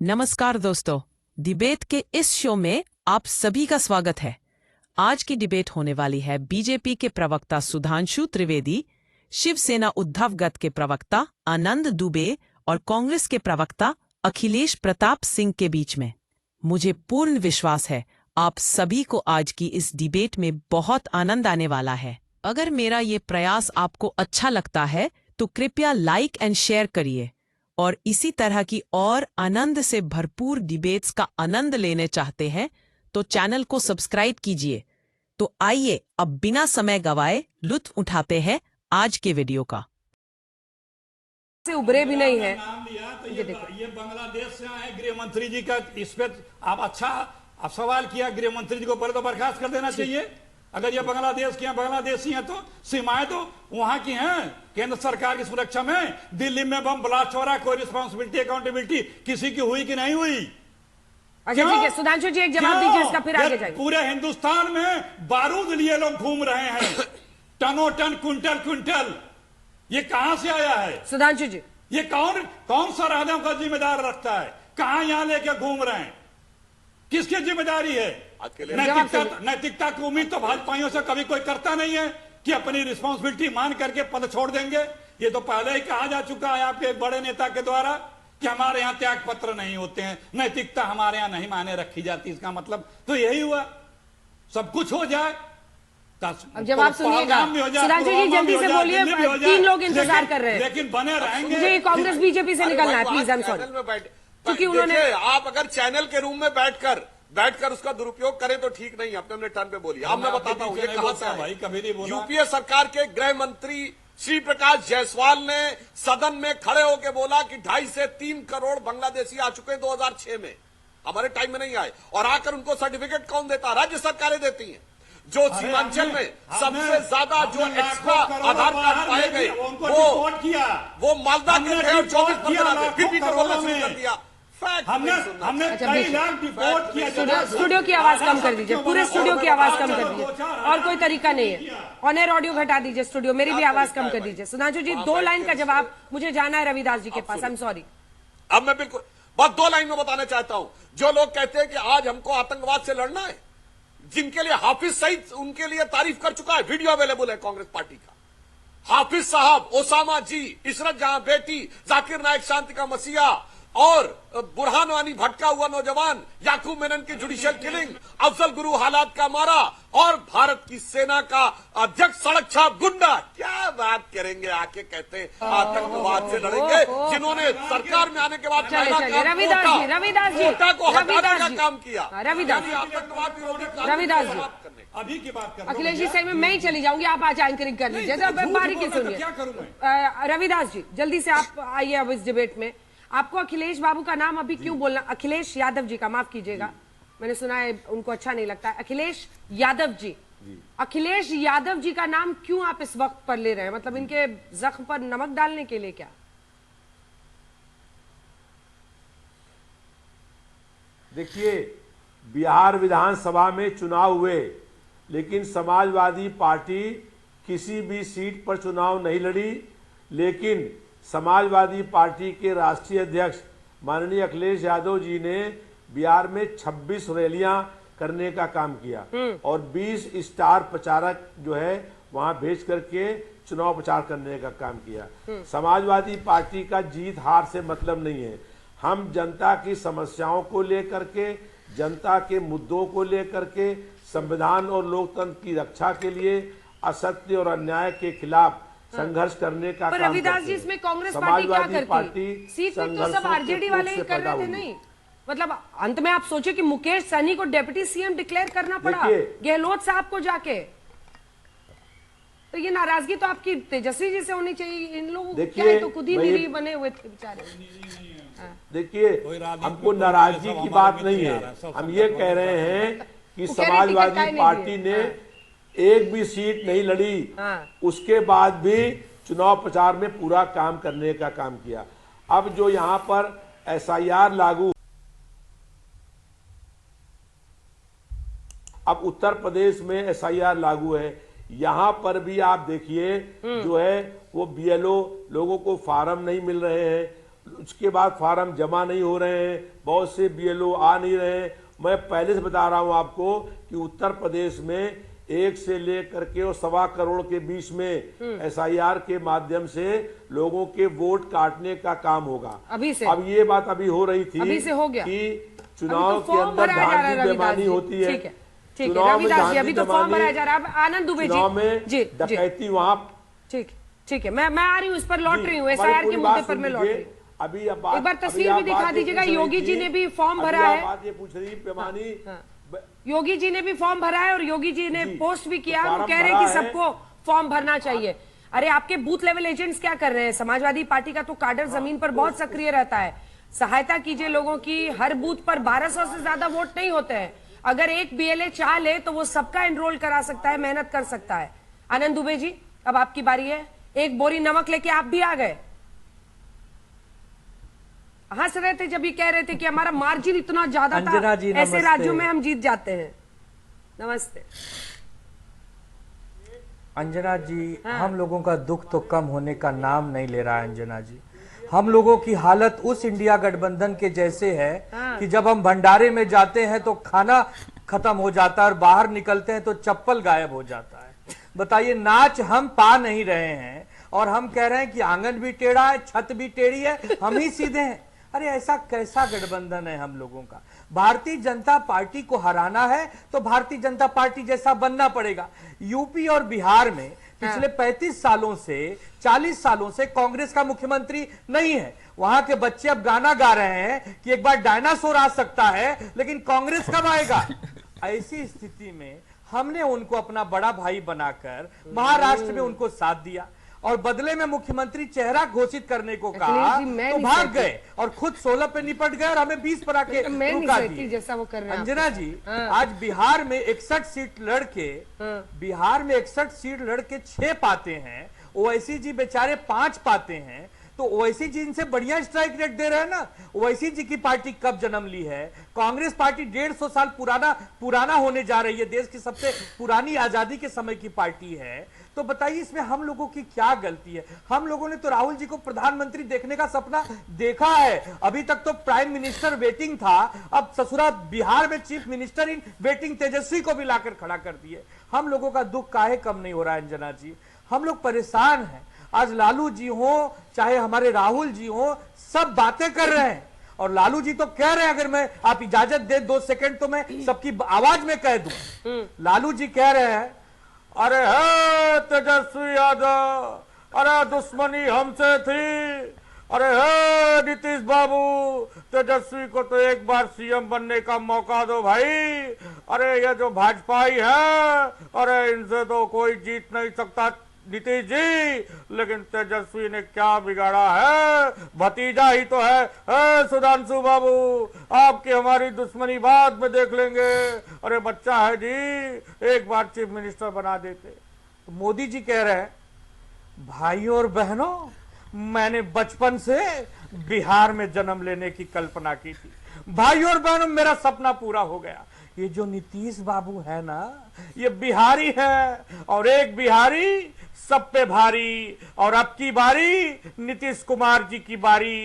नमस्कार दोस्तों, डिबेट के इस शो में आप सभी का स्वागत है। आज की डिबेट होने वाली है बीजेपी के प्रवक्ता सुधांशु त्रिवेदी, शिवसेना उद्धव गट के प्रवक्ता आनंद दुबे और कांग्रेस के प्रवक्ता अखिलेश प्रताप सिंह के बीच में। मुझे पूर्ण विश्वास है आप सभी को आज की इस डिबेट में बहुत आनंद आने वाला है। अगर मेरा ये प्रयास आपको अच्छा लगता है तो कृपया लाइक एंड शेयर करिए और इसी तरह की और आनंद से भरपूर डिबेट्स का आनंद लेने चाहते हैं तो चैनल को सब्सक्राइब कीजिए। तो आइए अब बिना समय गवाए लुत्फ उठाते हैं आज के वीडियो का। से उभरे भी नहीं है। नाम लिया तो ये बांग्लादेश से आए गृह मंत्री जी का, इस पे आप सवाल किया गृह मंत्री जी को, पहले तो बर्खास्त कर देना चाहिए। अगर ये बांग्लादेश के हैं, बांग्लादेशी हैं तो सीमाएं तो वहां की हैं, केंद्र सरकार की सुरक्षा में। दिल्ली में बम ब्लास्ट हो रहा है, कोई रिस्पॉन्सिबिलिटी अकाउंटेबिलिटी किसी की हुई कि नहीं हुई? अच्छा ठीक है, सुधांशु जी एक जवाब दीजिए, इसका फिर आगे जाइए। पूरे हिंदुस्तान में बारूद लिए लोग घूम रहे हैं, टनों टन, क्विंटल क्विंटल। ये कहां से आया है सुधांशु जी? ये कौन सरहदों का जिम्मेदार रखता है? कहां यहां लेके घूम रहे हैं? किसकी जिम्मेदारी है? नैतिकता की उम्मीद तो भाजपाइयों से कभी कोई करता नहीं है कि अपनी रिस्पॉन्सिबिलिटी मान करके पद छोड़ देंगे। ये तो पहले ही कहा जा चुका है आपके बड़े नेता के द्वारा कि हमारे यहाँ त्याग पत्र नहीं होते हैं, नैतिकता हमारे यहाँ नहीं माने रखी जाती। इसका मतलब तो यही हुआ, सब कुछ हो जाए। अब जवाब सुनिएगा सुधांशु जी, जल्दी से बोलिए, 3 लोग इंतजार कर रहे हैं। लेकिन बने रहेंगे। मुझे कांग्रेस बीजेपी से निकलना है, प्लीज। आई एम सॉरी, क्योंकि उन्होंने आप अगर चैनल के रूम में बैठकर उसका दुरुपयोग करें तो ठीक नहीं। अपने टर्न पे बोलिए। अब मैं बताता हूँ ये कहां से भाई, कभी नहीं बोला। यूपीए सरकार के गृह मंत्री श्री प्रकाश जायसवाल ने सदन में खड़े होकर बोला कि 2.5 से 3 करोड़ बांग्लादेशी आ चुके हैं 2006 में, हमारे टाइम में नहीं आए। और आकर उनको सर्टिफिकेट कौन देता? राज्य सरकारें देती हैं। जो सीमांचल में सबसे ज्यादा जो एक्स्ट्रा आधार कार्ड पाए गए वो मालदा के थे और 24 फिर भी तो बोलना शुरू कर दिया। हमने कई लाख रिपोर्ट किया। स्टूडियो की आवाज कम कर दीजिए, पूरे स्टूडियो की आवाज कम कर दीजिए, और कोई तरीका नहीं है। ऑन एयर ऑडियो घटा दीजिए, स्टूडियो मेरी भी आवाज कम कर दीजिए। सुधांशु जी 2 लाइन का जवाब मुझे जाना है रविदास जी के पास। I am sorry. अब मैं बिल्कुल बस 2 लाइन में बताना चाहता हूं। जो लोग कहते हैं कि आज हमको आतंकवाद से लड़ना है, जिनके लिए हाफिज सईद उनके लिए तारीफ कर चुका है, वीडियो अवेलेबल है कांग्रेस पार्टी का। हाफिज साहब, ओसामा जी, इशरत जहां बेटी, जाकिर नायक शांति का मसीहा और बुरहान वानी भटका हुआ नौजवान, याकूब मेनन की जुडिशियल किलिंग, अफजल गुरु हालात का मारा और भारत की सेना का अध्यक्ष सड़क छाप गुंडा। क्या बात करेंगे? आके कहते हैं आतंकवाद से लड़ेंगे, जिन्होंने सरकार में आने के बाद रविदास जी को हटाने का काम किया। रविदास जी अभी की बात कर अखिलेश जी सही में मैं ही चली जाऊंगी, आप आज एंकरिंग कर लीजिए। बारीकी सुनिए। क्या करूं मैं? रविदास जी जल्दी से आप आइए अब इस डिबेट में। आपको अखिलेश बाबू का नाम अभी क्यों बोलना? अखिलेश यादव जी का, माफ कीजिएगा, मैंने सुना है उनको अच्छा नहीं लगता। अखिलेश यादव जी, अखिलेश यादव जी का नाम क्यों आप इस वक्त पर ले रहे हैं? मतलब इनके जख्म पर नमक डालने के लिए क्या? देखिए, बिहार विधानसभा में चुनाव हुए, लेकिन समाजवादी पार्टी किसी भी सीट पर चुनाव नहीं लड़ी। लेकिन समाजवादी पार्टी के राष्ट्रीय अध्यक्ष माननीय अखिलेश यादव जी ने बिहार में 26 रैलियां करने का काम किया और 20 स्टार प्रचारक जो है वहां भेज करके चुनाव प्रचार करने का काम किया। समाजवादी पार्टी का जीत हार से मतलब नहीं है। हम जनता की समस्याओं को लेकर के, जनता के मुद्दों को लेकर के, संविधान और लोकतंत्र की रक्षा के लिए, असत्य और अन्याय के खिलाफ संघर्ष करने का काम। रविदास जी इसमें कांग्रेस पार्टी क्या करती? सीट तो सब आरजेडी वाले ही कर रहे थे। नहीं मतलब अंत में आप सोचे कि मुकेश सहनी को डिप्टी सीएम डिक्लेयर करना पड़ा गहलोत साहब को जाके, तो ये नाराजगी तो आपकी तेजस्वी जी से होनी चाहिए। इन लोगों को क्या, तो खुद ही निरी बने हुए थे बेचारे। देखिए, हमको नाराजगी की बात नहीं है, हम ये कह रहे हैं कि समाजवादी पार्टी ने एक भी सीट नहीं लड़ी, उसके बाद भी चुनाव प्रचार में पूरा काम करने का काम किया। अब जो यहां पर एसआईआर लागू, अब उत्तर प्रदेश में एसआईआर लागू है, यहां पर भी आप देखिए जो है वो बीएलओ लोगों को फार्म नहीं मिल रहे हैं उसके बाद फार्म जमा नहीं हो रहे हैं, बहुत से बीएलओ आ नहीं रहे हैं। मैं पहले से बता रहा हूं आपको कि उत्तर प्रदेश में 1 से लेकर के और 1.25 करोड़ के बीच में एसआईआर के माध्यम से लोगों के वोट काटने का काम होगा। अभी से अब ये बात अभी हो रही थी, अभी से हो गया कि चुनाव के अंदर धांधली बेईमानी होती है। ठीक है रविदास जी, अभी तो फॉर्म भराया जा रहा है। आनंद दुबे जी, डकैती वहां। ठीक है, मैं आ रही हूँ, इस पर लौट रही हूँ, एसआईआर के मुद्दे पर मैं लौट रही हूँ। अभी एक बार तस्वीर भी दिखा दीजिएगा। योगी जी ने भी फॉर्म भरा है। बात ये पूछ रही पेमानी, योगी जी ने भी फॉर्म भरा है और योगी जी ने पोस्ट भी किया। वो कह रहे हैं कि सबको फॉर्म भरना चाहिए। अरे आपके बूथ लेवल एजेंट्स क्या कर रहे हैं? समाजवादी पार्टी का तो काडर जमीन पर बहुत सक्रिय रहता है। सहायता कीजिए लोगों की। हर बूथ पर 1200 से ज्यादा वोट नहीं होते हैं। अगर एक बीएलए चाह ले तो वो सबका एनरोल करा सकता है, मेहनत कर सकता है। आनंद दुबे जी, अब आपकी बारी है। एक बोरी नमक लेके आप भी आ गए। हंस रहे थे जब ये कह रहे थे कि हमारा मार्जिन इतना ज्यादा था, ऐसे राज्यों में हम जीत जाते हैं। नमस्ते अंजना जी। हम लोगों का दुख तो कम होने का नाम नहीं ले रहा है अंजना जी। हम लोगों की हालत उस इंडिया गठबंधन के जैसे है कि जब हम भंडारे में जाते हैं तो खाना खत्म हो जाता है और बाहर निकलते हैं तो चप्पल गायब हो जाता है। बताइए, नाच हम पा नहीं रहे हैं और हम कह रहे हैं कि आंगन भी टेढ़ा है, छत भी टेढ़ी है, हम ही सीधे हैं। अरे ऐसा कैसा गठबंधन है हम लोगों का? भारतीय जनता पार्टी को हराना है तो भारतीय जनता पार्टी जैसा बनना पड़ेगा। यूपी और बिहार में पिछले 35 सालों से 40 सालों से कांग्रेस का मुख्यमंत्री नहीं है। वहां के बच्चे अब गाना गा रहे हैं कि एक बार डायनासोर आ सकता है, लेकिन कांग्रेस कब आएगा? ऐसी स्थिति में हमने उनको अपना बड़ा भाई बनाकर महाराष्ट्र में उनको साथ दिया और बदले में मुख्यमंत्री चेहरा घोषित करने को कहा तो भाग गए और खुद 16 पे निपट गए और हमें 20 पर आके रुका दिए। जैसा वो कर रहे हैं अंजना जी, आज बिहार में 61 सीट लड़के बिहार में 61 सीट लड़के 6 पाते हैं, ओवैसी जी बेचारे 5 पाते हैं। तो ओवैसी जी इनसे बढ़िया स्ट्राइक रेट दे रहे हैं ना। ओवैसी जी की पार्टी कब जन्म ली है? कांग्रेस पार्टी 150 साल पुराना होने जा रही है। देश की सबसे पुरानी आजादी के समय की पार्टी है। तो बताइए इसमें हम लोगों की क्या गलती है? हम लोगों ने तो राहुल जी को प्रधानमंत्री देखने का सपना देखा है। अभी तक तो प्राइम मिनिस्टर वेटिंग था, अब ससुरा बिहार में चीफ मिनिस्टर इन वेटिंग तेजस्वी को भी लाकर खड़ा कर दिए। हम लोगों का दुख काहे कम नहीं हो रहा है अंजना जी? हम लोग परेशान हैं। आज लालू जी हो चाहे हमारे राहुल जी हो, सब बातें कर रहे हैं और लालू जी तो कह रहे हैं, अगर मैं आप इजाजत दे 2 सेकंड तो मैं सबकी आवाज में कह दूं। लालू जी कह रहे हैं, अरे है तेजस्वी यादव, अरे दुश्मनी हमसे थी, अरे है नीतीश बाबू, तेजस्वी को तो एक बार सीएम बनने का मौका दो भाई। अरे ये जो भाजपाई है, अरे इनसे तो कोई जीत नहीं सकता नीतीश जी। लेकिन तेजस्वी ने क्या बिगाड़ा है? भतीजा ही तो है सुधांशु बाबू, आपकी हमारी दुश्मनी बाद में देख लेंगे। अरे बच्चा है जी, एक बार चीफ मिनिस्टर बना देते। तो मोदी जी कह रहे हैं, भाइयों और बहनों, मैंने बचपन से बिहार में जन्म लेने की कल्पना की थी। भाइयों और बहनों, मेरा सपना पूरा हो गया। ये जो नीतीश बाबू है ना, ये बिहारी है और एक बिहारी सब पे भारी। और अब की बारी नीतीश कुमार जी की बारी।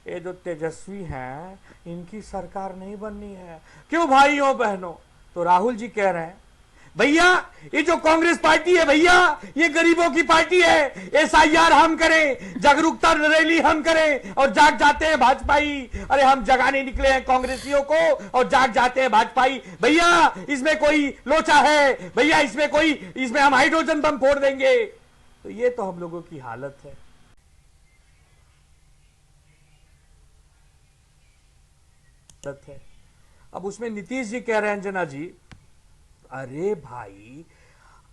ये जो तेजस्वी हैं, इनकी सरकार नहीं बननी है। क्यों भाइयों बहनों? तो राहुल जी कह रहे हैं, भैया ये जो कांग्रेस पार्टी है भैया, ये गरीबों की पार्टी है। एसआईआर हम करें, जागरूकता रैली हम करें और जाग जाते हैं भाजपाई। अरे हम जगाने निकले हैं कांग्रेसियों को और जाग जाते हैं भाजपाई। भैया इसमें कोई लोचा है, भैया इसमें हम हाइड्रोजन बम फोड़ देंगे। तो ये तो हम लोगों की हालत है। अब उसमें नीतीश जी कह रहे हैं, अंजना जी, अरे भाई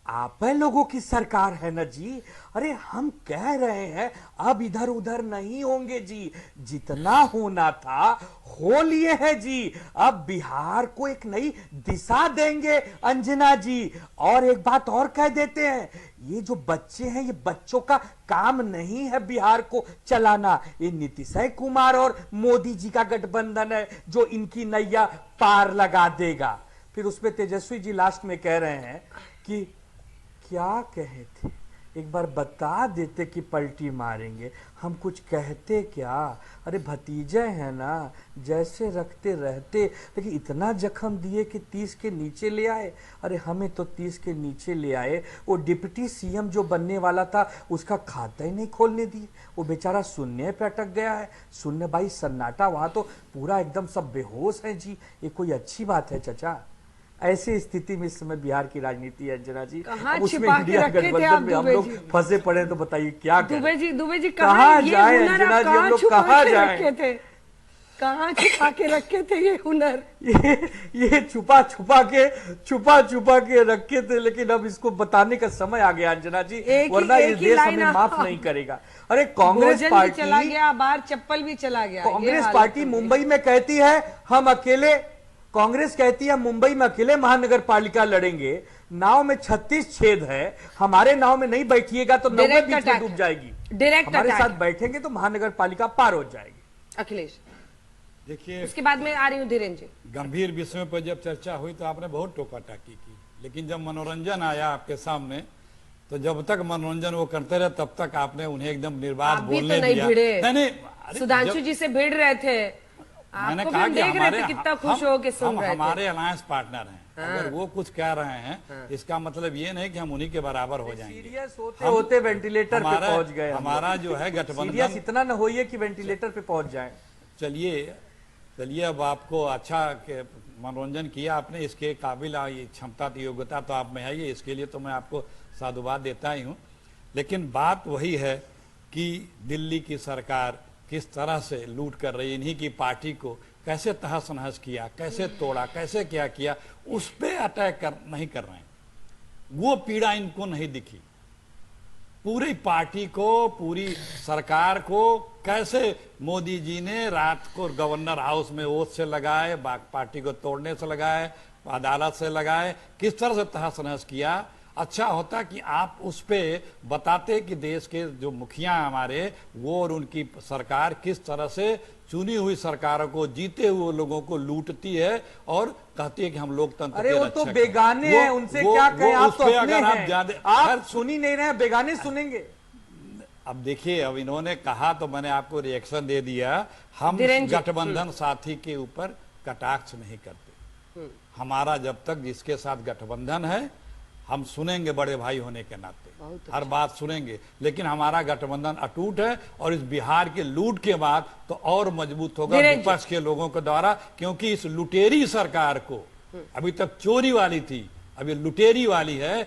आप लोगों की सरकार है ना जी। अरे हम कह रहे हैं अब इधर उधर नहीं होंगे जी, जितना होना था हो लिए हैं जी। अब बिहार को एक नई दिशा देंगे अंजना जी। और एक बात और कह देते हैं, ये जो बच्चे हैं, ये बच्चों का काम नहीं है बिहार को चलाना। ये नीतीश कुमार और मोदी जी का गठबंधन है जो इनकी नैया पार लगा देगा। फिर उसमें तेजस्वी जी लास्ट में कह रहे हैं कि क्या कहे थे, एक बार बता देते कि पलटी मारेंगे, हम कुछ कहते क्या। अरे भतीजे हैं ना, जैसे रखते रहते, लेकिन इतना जख्म दिए कि 30 के नीचे ले आए। अरे हमें तो 30 के नीचे ले आए। वो डिप्टी सीएम जो बनने वाला था उसका खाता ही नहीं खोलने दिए, वो बेचारा शून्य पे अटक गया है। शून्य भाई सन्नाटा, वहां तो पूरा एकदम सब बेहोश है जी। ये कोई अच्छी बात है चाचा? ऐसी स्थिति में इस समय बिहार की राजनीति है अंजना जी। कहाँ उसमें छिपा के इंडिया रखे थे गठबंधन आप में हम दुबे लोग जी? फंसे पड़े, तो बताइए क्या करें? दुबे जी कहाँ ये जाए हुनर अंजना आप जी, हम लोग छुपा कहाँ के जाए? रखे थे? कहाँ छुपा के रखे थे ये हुनर? ये छुपा छुपा के रखे थे, लेकिन अब इसको बताने का समय आ गया अंजना जी, वरना ये देश हमें माफ नहीं करेगा। अरे कांग्रेस पार्टी चला गया, बाहर चप्पल भी चला गया। कांग्रेस पार्टी मुंबई में कहती है हम अकेले, कांग्रेस कहती है मुंबई में अकेले महानगर पालिका लड़ेंगे। नाव में 36 छेद है, हमारे नाव में नहीं बैठिएगा तो 90 बीच में डूब जाएगी। हमारे साथ बैठेंगे तो महानगर पालिका पार हो जाएगी। अखिलेश, देखिए, उसके बाद में आ रही हूँ धीरेन्द्र जी। गंभीर विषयों पर जब चर्चा हुई तो आपने बहुत टोका टाकी की, लेकिन जब मनोरंजन आया आपके सामने तो जब तक मनोरंजन वो करते रहे तब तक आपने उन्हें एकदम निर्बाध बोलने दिया। नहीं, सुधांशु जी से भिड़ रहे थे, मैंने कहा कि हमारे कितना खुश हो के सुन रहे थे। हमारे अलायंस पार्टनर हैं, अगर वो कुछ कह रहे हैं इसका मतलब ये नहीं कि हम उन्हीं के बराबर हो जाएंगे। सीरियस होते वेंटिलेटर पे पहुंच गए। हमारा जो है गठबंधन, सीरियस इतना न होइए कि वेंटिलेटर पे पहुंच जाए। चलिए अब आपको अच्छा मनोरंजन किया आपने, इसके काबिल क्षमता योग्यता तो आप में है ही, इसके लिए तो मैं आपको साधुवाद देता ही हूँ। लेकिन बात वही है कि दिल्ली की सरकार किस तरह से लूट कर रही है, इन्हीं की पार्टी को कैसे तहस नहस किया, कैसे तोड़ा, कैसे क्या किया, उस पर अटैक नहीं कर रहे हैं। वो पीड़ा इनको नहीं दिखी। पूरी पार्टी को, पूरी सरकार को कैसे मोदी जी ने रात को गवर्नर हाउस में ओथ से लगाए, पार्टी को तोड़ने से लगाए, अदालत से लगाए, किस तरह से तहस नहस किया। अच्छा होता कि आप उस पे बताते कि देश के जो मुखिया हमारे वो और उनकी सरकार किस तरह से चुनी हुई सरकारों को, जीते हुए लोगों को लूटती है और कहती है कि हम लोकतंत्र के रक्षक हैं। वो तो बेगाने हैं, उनसे क्या कहें, आप तो अपने हैं। आप सुन ही नहीं रहे, बेगाने सुनेंगे। अब देखिए, अब इन्होंने कहा तो मैंने आपको रिएक्शन दे दिया। हम गठबंधन साथी के ऊपर कटाक्ष नहीं करते। हमारा जब तक जिसके साथ गठबंधन है हम सुनेंगे, बड़े भाई होने के नाते हर बात सुनेंगे, लेकिन हमारा गठबंधन अटूट है और इस बिहार के लूट के बाद तो और मजबूत होगा विपक्ष के लोगों के द्वारा, क्योंकि इस लुटेरी सरकार को, अभी तक चोरी वाली थी, अभी लुटेरी वाली है।